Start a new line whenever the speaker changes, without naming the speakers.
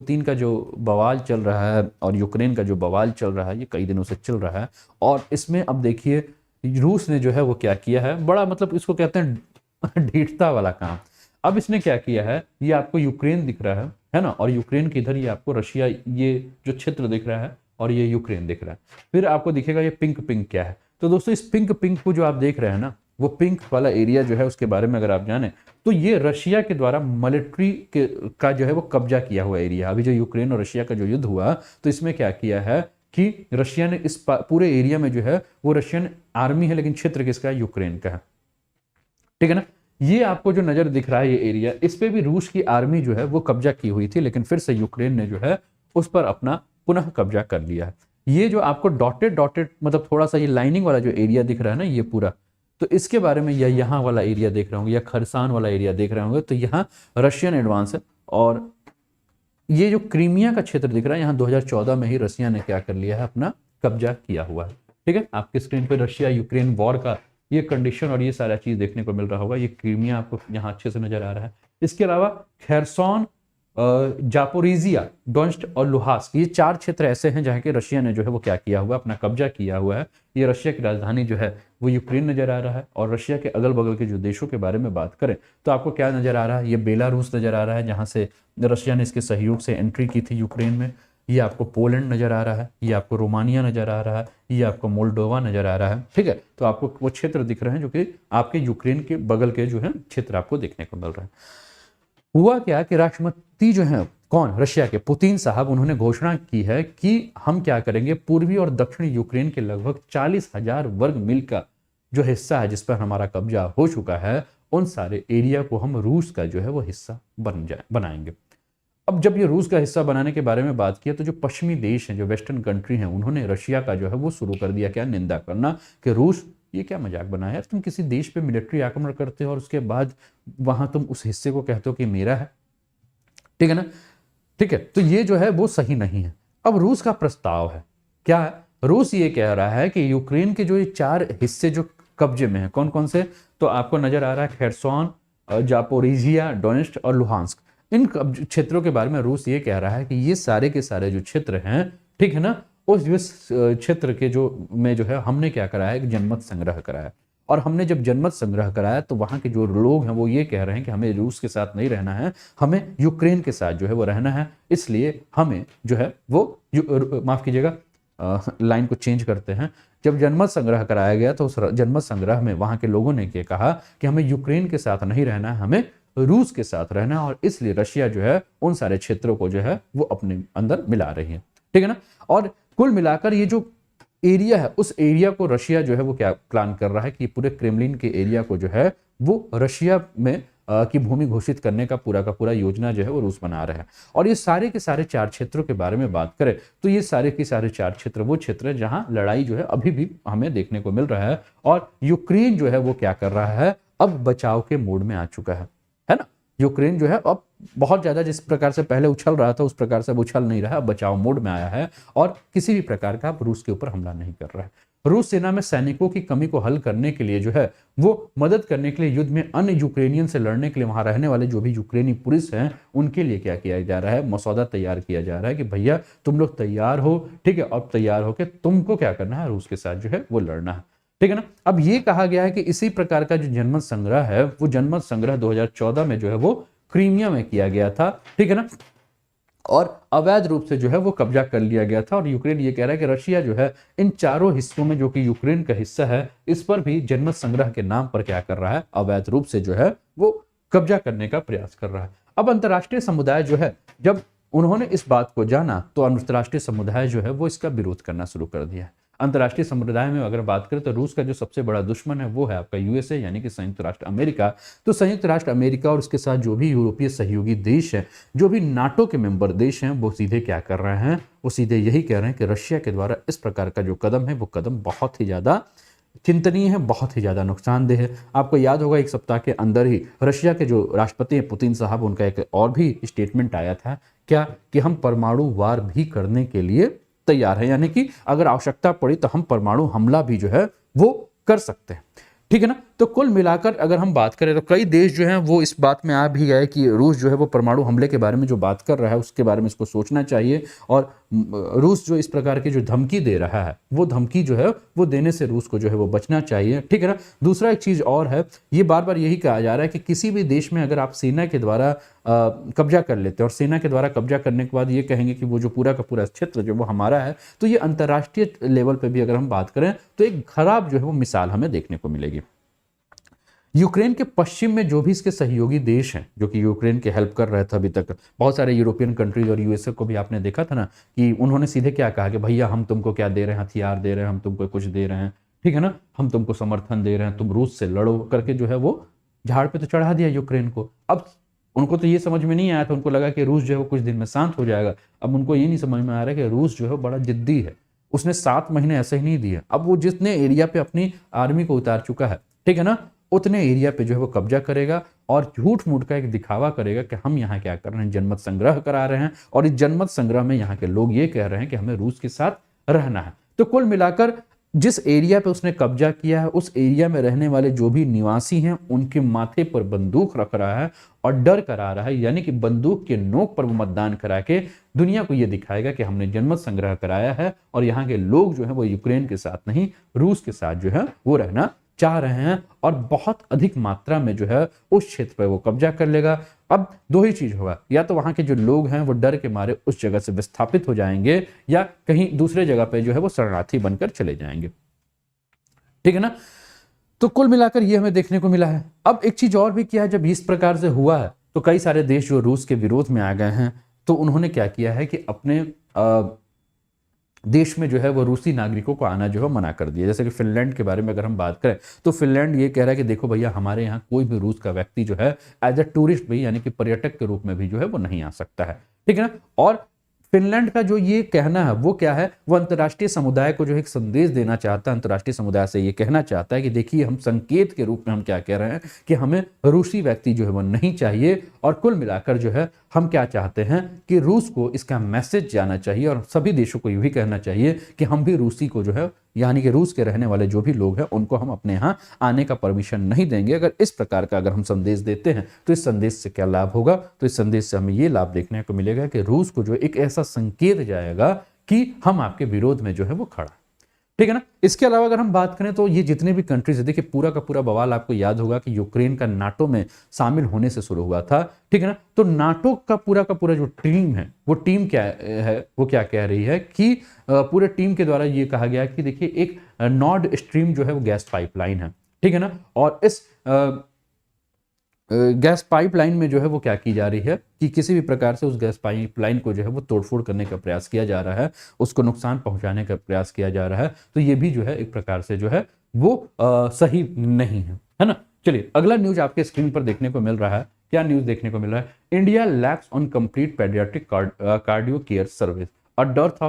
Putin का जो बवाल चल रहा है और यूक्रेन का जो बवाल चल रहा है, ये कई दिनों से चल रहा है। और इसमें अब देखिए रूस ने जो है वो क्या किया है, बड़ा मतलब इसको कहते हैं ढीठता वाला काम। अब इसने क्या किया है, ये आपको यूक्रेन दिख रहा है ना, और यूक्रेन के इधर ये आपको रशिया, ये जो क्षेत्र दिख रहा है, और ये यूक्रेन दिख रहा है। फिर आपको दिखेगा ये पिंक पिंक क्या है। तो दोस्तों इस पिंक पिंक को जो आप देख रहे हैं ना, वो पिंक वाला एरिया जो है उसके बारे में अगर आप जाने तो ये रशिया के द्वारा मिलिट्री का जो है वो कब्जा किया हुआ एरिया। अभी जो यूक्रेन और रशिया का जो युद्ध हुआ, तो इसमें क्या किया है कि रशिया ने इस पूरे एरिया में जो है वो रशियन आर्मी है, लेकिन क्षेत्र किसका है, यूक्रेन का है। ठीक है ना। ये आपको जो नजर दिख रहा है ये एरिया, इस पे भी रूस की आर्मी जो है वो कब्जा की हुई थी, लेकिन फिर से यूक्रेन ने जो है उस पर अपना पुनः कब्जा कर लिया है। ये जो आपको डॉटेड डॉटेड मतलब थोड़ा सा ये लाइनिंग वाला जो एरिया दिख रहा है ना, ये पूरा, तो इसके बारे में, या यहाँ वाला एरिया देख रहे होंगे, या खरसान वाला एरिया देख रहे होंगे, तो यहाँ रशियन एडवांस है। और ये जो क्रीमिया का क्षेत्र दिख रहा है, यहाँ 2014 में ही रशिया ने क्या कर लिया है, अपना कब्जा किया हुआ है। ठीक है, आपकी स्क्रीन पे रशिया यूक्रेन वॉर का ये कंडीशन और ये सारा चीज देखने को मिल रहा होगा। ये क्रीमिया आपको यहाँ अच्छे से नजर आ रहा है। इसके अलावा खेरसोन, जापोरिजिया, डोनेट्स्क और लुहांस्क, ये 4 क्षेत्र ऐसे हैं जहाँ के रशिया ने जो है वो क्या किया हुआ, अपना कब्जा किया हुआ है। ये रशिया की राजधानी जो है वो यूक्रेन नजर आ रहा है। और रशिया के अगल बगल के जो देशों के बारे में बात करें तो आपको क्या नजर आ रहा है, ये बेलारूस नजर आ रहा है, जहाँ से रशिया ने इसके सहयोग से एंट्री की थी यूक्रेन में। ये आपको पोलैंड नजर आ रहा है, ये आपको रोमानिया नजर आ रहा है, ये आपको मोल्डोवा नजर आ रहा है। ठीक है, तो आपको वो क्षेत्र दिख रहे हैं जो कि आपके यूक्रेन के बगल के जो है क्षेत्र आपको देखने को मिल रहा है। हुआ क्या कि राष्ट्रपति जो है, कौन, रशिया के पुतिन साहब, उन्होंने घोषणा की है कि हम क्या करेंगे, पूर्वी और दक्षिणी यूक्रेन के लगभग 40,000 वर्ग मील का जो हिस्सा है जिस पर हमारा कब्जा हो चुका है, उन सारे एरिया को हम रूस का जो है वो हिस्सा बनाएंगे। अब जब ये रूस का हिस्सा बनाने के बारे में बात किया, तो जो पश्चिमी देश हैं, जो वेस्टर्न कंट्री हैं, उन्होंने रशिया का जो है वो शुरू कर दिया क्या, निंदा करना, कि रूस ये क्या मजाक बनाया यार, तुम किसी देश पे मिलिट्री आक्रमण करते हो और उसके बाद वहां तुम उस हिस्से को कहते हो कि मेरा है। ठीक है ना। ठीक है, तो ये जो है वो सही नहीं है। अब रूस का प्रस्ताव है क्या है, रूस ये कह रहा है कि यूक्रेन के जो ये 4 हिस्से जो कब्जे में है, कौन कौन से, तो आपको नजर आ रहा है खेरसोन, जापोरिजिया, डोनेट्स्क और लुहांस्क। इन क्षेत्रों के बारे में रूस ये कह रहा है कि ये सारे के सारे जो क्षेत्र हैं, ठीक है ना, उस क्षेत्र के जो में जो है हमने क्या कराया, एक जनमत संग्रह कराया। और हमने जब जनमत संग्रह कराया तो वहां के जो लोग हैं वो ये कह रहे हैं कि हमें रूस के साथ नहीं रहना है, हमें यूक्रेन के साथ जो है वो रहना है। इसलिए हमें जो है वो माफ कीजिएगा, लाइन को चेंज करते हैं। जब जनमत संग्रह कराया गया तो उस जनमत संग्रह में वहां के लोगों ने ये कहा कि हमें यूक्रेन के साथ नहीं रहना है, हमें रूस के साथ रहना है। और इसलिए रशिया जो है उन सारे क्षेत्रों को जो है वो अपने अंदर मिला रही है। ठीक है ना। और कुल मिलाकर ये जो एरिया है, उस एरिया को रशिया जो है वो क्या प्लान कर रहा है कि पूरे क्रेमलिन के एरिया को जो है वो रशिया में की भूमि घोषित करने का पूरा योजना जो है वो रूस बना रहा है। और ये सारे के सारे 4 क्षेत्रों के बारे में बात करें तो ये सारे के सारे 4 क्षेत्र वो क्षेत्र है जहां लड़ाई जो है अभी भी हमें देखने को मिल रहा है। और यूक्रेन जो है वो क्या कर रहा है, अब बचाव के मोड में आ चुका है ना। यूक्रेन जो है अब बहुत ज्यादा जिस प्रकार से पहले उछल रहा था उस प्रकार से अब उछल नहीं रहा है, अब बचाव मोड में आया है और किसी भी प्रकार का रूस के ऊपर हमला नहीं कर रहा है। रूस सेना में सैनिकों की कमी को हल करने के लिए जो है वो मदद करने के लिए युद्ध में अन्य यूक्रेनियन से लड़ने के लिए वहां रहने वाले जो भी यूक्रेनी पुलिस हैं उनके लिए क्या किया जा रहा है, मसौदा तैयार किया जा रहा है कि भैया तुम लोग तैयार हो, ठीक है, और तैयार होकर तुमको क्या करना है, रूस के साथ जो है वो लड़ना है। ठीक है ना। अब ये कहा गया है कि इसी प्रकार का जो जनमत संग्रह है वो जनमत संग्रह 2014 में जो है वो क्रीमिया में किया गया था। ठीक है ना। और अवैध रूप से जो है वो कब्जा कर लिया गया था। और यूक्रेन ये कह रहा है कि रशिया जो है इन 4 हिस्सों में जो कि यूक्रेन का हिस्सा है इस पर भी जनमत संग्रह के नाम पर क्या कर रहा है, अवैध रूप से जो है वो कब्जा करने का प्रयास कर रहा है। अब अंतर्राष्ट्रीय समुदाय जो है, जब उन्होंने इस बात को जाना तो अंतर्राष्ट्रीय समुदाय जो है वो इसका विरोध करना शुरू कर दिया है। अंतर्राष्ट्रीय समुदाय में अगर बात करें तो रूस का जो सबसे बड़ा दुश्मन है वो है आपका यूएसए यानी कि संयुक्त राष्ट्र अमेरिका। तो संयुक्त राष्ट्र अमेरिका और उसके साथ जो भी यूरोपीय सहयोगी देश हैं, जो भी नाटो के मेंबर देश हैं, वो सीधे क्या कर रहे हैं, वो सीधे यही कह रहे हैं कि रशिया के द्वारा इस प्रकार का जो कदम है वो कदम बहुत ही ज्यादा चिंतनीय है, बहुत ही ज्यादा नुकसानदेह है। आपको याद होगा एक सप्ताह के अंदर ही रशिया के जो राष्ट्रपति हैं पुतिन साहब, उनका एक और भी स्टेटमेंट आया था क्या, कि हम परमाणु वार भी करने के लिए तैयार है, यानी कि अगर आवश्यकता पड़ी तो हम परमाणु हमला भी जो है वो कर सकते हैं। ठीक है ना। तो कुल मिलाकर अगर हम बात करें तो कई देश जो हैं वो इस बात में आ भी गए कि रूस जो है वो परमाणु हमले के बारे में जो बात कर रहा है उसके बारे में इसको सोचना चाहिए, और रूस जो इस प्रकार की जो धमकी दे रहा है वो धमकी जो है वो देने से रूस को जो है वो बचना चाहिए, ठीक है ना। दूसरा एक चीज़ और है, ये बार बार यही कहा जा रहा है कि किसी भी देश में अगर आप सेना के द्वारा कब्जा कर लेते हैं और सेना के द्वारा कब्जा करने के बाद ये कहेंगे कि वो जो पूरा का पूरा क्षेत्र जो वो हमारा है, तो ये अंतर्राष्ट्रीय लेवल पे भी अगर हम बात करें तो एक खराब जो है वो मिसाल हमें देखने को मिलेगी। यूक्रेन के पश्चिम में जो भी इसके सहयोगी देश हैं जो कि यूक्रेन के हेल्प कर रहे थे अभी तक, बहुत सारे यूरोपियन कंट्रीज और यूएसए को भी आपने देखा था ना कि उन्होंने सीधे क्या कहा कि भैया हम तुमको क्या दे रहे हैं, हथियार दे रहे हैं, हम तुमको कुछ दे रहे हैं, ठीक है ना, हम तुमको समर्थन दे रहे हैं, तुम रूस से लड़ो करके जो है वो झाड़ पे तो चढ़ा दिया यूक्रेन को। अब उनको तो ये समझ में नहीं आया था, उनको लगा कि रूस जो है वो कुछ दिन में शांत हो जाएगा। अब उनको ये नहीं समझ में आ रहा है कि रूस जो है बड़ा जिद्दी है, उसने 7 महीने ऐसे ही नहीं दिए। अब वो जितने एरिया पे अपनी आर्मी को उतार चुका है, ठीक है ना, उतने एरिया पे जो है वो कब्जा करेगा और झूठ मूठ का एक दिखावा करेगा कि हम यहाँ क्या कर रहे हैं, जनमत संग्रह करा रहे हैं, और इस जनमत संग्रह में यहाँ के लोग ये कह रहे हैं कि हमें रूस के साथ रहना है। तो कुल मिलाकर जिस एरिया पे उसने कब्जा किया है उस एरिया में रहने वाले जो भी निवासी हैं उनके माथे पर बंदूक रख रहा है और डर करा रहा है, यानी कि बंदूक के नोक पर वो मतदान करा के दुनिया को ये दिखाएगा कि हमने जनमत संग्रह कराया है और यहाँ के लोग जो है वो यूक्रेन के साथ नहीं रूस के साथ जो है वो रहना चाह रहे हैं, और बहुत अधिक मात्रा में जो है उस क्षेत्र पर वो कब्जा कर लेगा। अब दो ही चीज होगा, या तो वहां के जो लोग हैं वो डर के मारे उस जगह से विस्थापित हो जाएंगे या कहीं दूसरे जगह पे जो है वो शरणार्थी बनकर चले जाएंगे, ठीक है ना। तो कुल मिलाकर ये हमें देखने को मिला है। अब एक चीज और भी किया है, जब इस प्रकार से हुआ है तो कई सारे देश जो रूस के विरोध में आ गए हैं, तो उन्होंने क्या किया है कि अपने देश में जो है वो रूसी नागरिकों को आना जो है मना कर दिया। जैसे कि फिनलैंड के बारे में अगर हम बात करें तो फिनलैंड ये कह रहा है कि देखो भैया हमारे यहाँ कोई भी रूस का व्यक्ति जो है एज अ टूरिस्ट भी यानी कि पर्यटक के रूप में भी जो है वो नहीं आ सकता है, ठीक है ना। और फिनलैंड का जो ये कहना है वो क्या है, वो अंतर्राष्ट्रीय समुदाय को जो एक संदेश देना चाहता है, अंतर्राष्ट्रीय समुदाय से ये कहना चाहता है कि देखिए हम संकेत के रूप में हम क्या कह रहे हैं कि हमें रूसी व्यक्ति जो है वो नहीं चाहिए, और कुल मिलाकर जो है हम क्या चाहते हैं कि रूस को इसका मैसेज जाना चाहिए और सभी देशों को ये भी कहना चाहिए कि हम भी रूसी को जो है यानी कि रूस के रहने वाले जो भी लोग हैं उनको हम अपने यहाँ आने का परमिशन नहीं देंगे। अगर इस प्रकार का अगर हम संदेश देते हैं तो इस संदेश से क्या लाभ होगा, तो इस संदेश से हमें ये लाभ देखने को मिलेगा कि रूस को जो एक ऐसा संकेत जाएगा कि हम आपके विरोध में जो है वो खड़ा, ठीक है ना। इसके अलावा अगर हम बात करें तो ये जितने भी कंट्रीज है, देखिए पूरा का पूरा बवाल आपको याद होगा कि यूक्रेन का नाटो में शामिल होने से शुरू हुआ था, ठीक है ना। तो नाटो का पूरा जो टीम है वो टीम क्या है, वो क्या कह रही है कि पूरे टीम के द्वारा ये कहा गया कि देखिए एक नॉर्ड स्ट्रीम जो है वो गैस पाइपलाइन है, ठीक है ना, और इस गैस पाइपलाइन में जो है वो क्या की जा रही है कि किसी भी प्रकार से उस गैस पाइपलाइन को जो है वो तोड़फोड़ करने का प्रयास किया जा रहा है, उसको नुकसान पहुंचाने का प्रयास किया जा रहा है। तो ये भी जो है एक प्रकार से जो है वो सही नहीं है ना। चलिए अगला न्यूज आपके स्क्रीन पर देखने को मिल रहा है। क्या न्यूज देखने को मिल रहा है, India lakhs on complete paediatric cardio care service, a death of